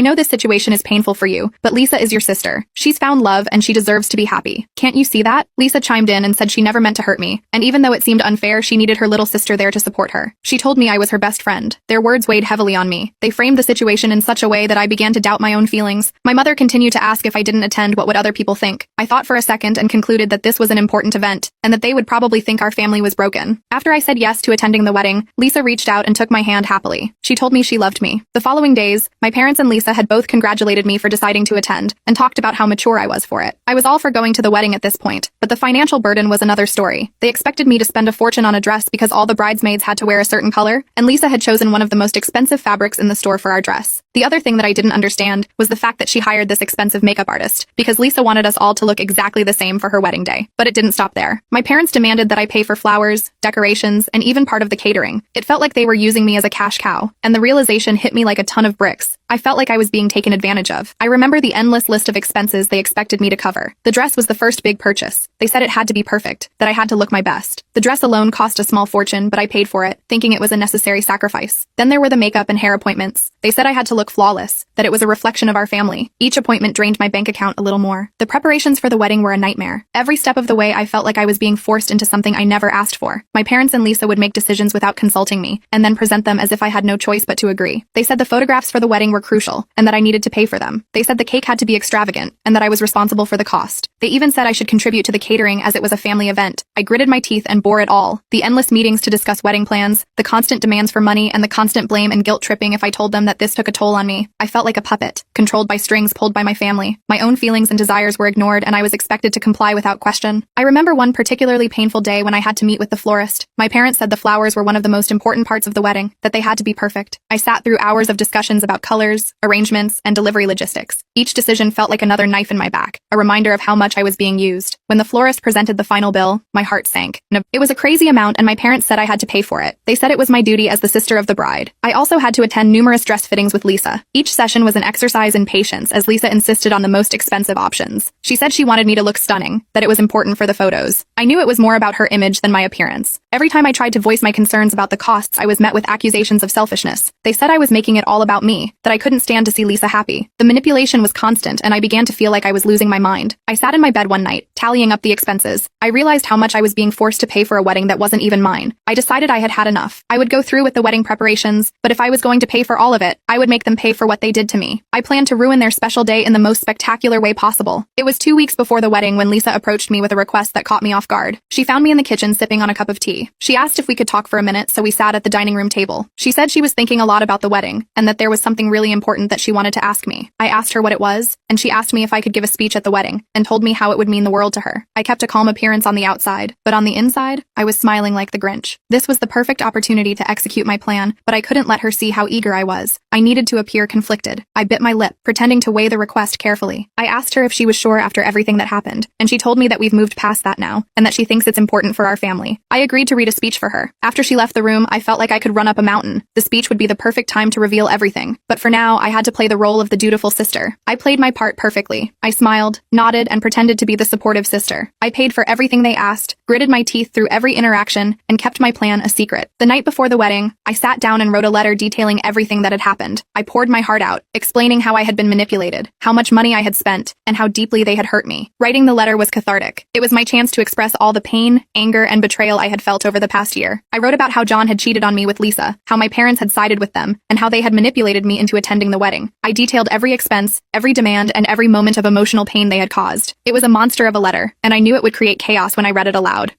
I know this situation is painful for you, but Lisa is your sister. She's found love and she deserves to be happy. Can't you see that? Lisa chimed in and said she never meant to hurt me, and even though it seemed unfair, she needed her little sister there to support her. She told me I was her best friend. Their words weighed heavily on me. They framed the situation in such a way that I began to doubt my own feelings. My mother continued to ask if I didn't attend, what would other people think? I thought for a second and concluded that this was an important event, and that they would probably think our family was broken. After I said yes to attending the wedding, Lisa reached out and took my hand happily. She told me she loved me. The following days, my parents and Lisa had both congratulated me for deciding to attend, and talked about how mature I was for it. I was all for going to the wedding at this point, but the financial burden was another story. They expected me to spend a fortune on a dress because all the bridesmaids had to wear a certain color, and Lisa had chosen one of the most expensive fabrics in the store for our dress. The other thing that I didn't understand was the fact that she hired this expensive makeup artist, because Lisa wanted us all to look exactly the same for her wedding day. But it didn't stop there. My parents demanded that I pay for flowers, decorations, and even part of the catering. It felt like they were using me as a cash cow, and the realization hit me like a ton of bricks. I felt like I was being taken advantage of. I remember the endless list of expenses they expected me to cover. The dress was the first big purchase. They said it had to be perfect, that I had to look my best. The dress alone cost a small fortune, but I paid for it, thinking it was a necessary sacrifice. Then there were the makeup and hair appointments. They said I had to look flawless, that it was a reflection of our family. Each appointment drained my bank account a little more. The preparations for the wedding were a nightmare. Every step of the way I felt like I was being forced into something I never asked for. My parents and Lisa would make decisions without consulting me, and then present them as if I had no choice but to agree. They said the photographs for the wedding were crucial, and that I needed to pay for them. They said the cake had to be extravagant, and that I was responsible for the cost. They even said I should contribute to the catering as it was a family event. I gritted my teeth and bore it all. The endless meetings to discuss wedding plans, the constant demands for money, and the constant blame and guilt tripping if I told them that this took a toll on me. I felt like a puppet, controlled by strings pulled by my family. My own feelings and desires were ignored, and I was expected to comply without question. I remember one particularly painful day when I had to meet with the florist. My parents said the flowers were one of the most important parts of the wedding, that they had to be perfect. I sat through hours of discussions about colors, arrangements, and delivery logistics. Each decision felt like another knife in my back, a reminder of how much I was being used. When the florist presented the final bill, my heart sank. It was a crazy amount, and my parents said I had to pay for it. They said it was my duty as the sister of the bride. I also had to attend numerous dress fittings with Lisa. Each session was an exercise in patience, as Lisa insisted on the most expensive options. She said she wanted me to look stunning, that it was important for the photos. I knew it was more about her image than my appearance. Every time I tried to voice my concerns about the costs, I was met with accusations of selfishness. They said I was making it all about me, that I couldn't stand to see Lisa happy. The manipulation was constant, and I began to feel like I was losing my mind. I sat in my bed one night, tallying up the expenses. I realized how much I was being forced to pay for a wedding that wasn't even mine. I decided I had had enough. I would go through with the wedding preparations, but if I was going to pay for all of it, I would make them pay for what they did to me. I planned to ruin their special day in the most spectacular way possible. It was 2 weeks before the wedding when Lisa approached me with a request that caught me off guard. She found me in the kitchen sipping on a cup of tea. She asked if we could talk for a minute, so we sat at the dining room table. She said she was thinking a lot about the wedding, and that there was something really important that she wanted to ask me. I asked her what it was, and she asked me if I could give a speech at the wedding, and told me how it would mean the world to her. I kept a calm appearance on the outside, but on the inside, I was smiling like the Grinch. This was the perfect opportunity to execute my plan, but I couldn't let her see how eager I was. I needed to appear conflicted. I bit my lip, pretending to weigh the request carefully. I asked her if she was sure after everything that happened, and she told me that we've moved past that now, and that she thinks it's important for our family. I agreed to read a speech for her. After she left the room, I felt like I could run up a mountain. The speech would be the perfect time to reveal everything, but for now, I had to play the role of the dutiful sister. I played my part perfectly. I smiled, nodded, and pretended to be the supportive sister. I paid for everything they asked, gritted my teeth through every interaction, and kept my plan a secret. The night before the wedding, I sat down and wrote a letter detailing everything that had happened. I poured my heart out, explaining how I had been manipulated, how much money I had spent, and how deeply they had hurt me. Writing the letter was cathartic. It was my chance to express all the pain, anger, and betrayal I had felt over the past year. I wrote about how John had cheated on me with Lisa, how my parents had sided with them, and how they had manipulated me into attending the wedding. I detailed every expense, every demand, and every moment of emotional pain they had caused. It was a monster of a letter, and I knew it would create chaos when I read it aloud.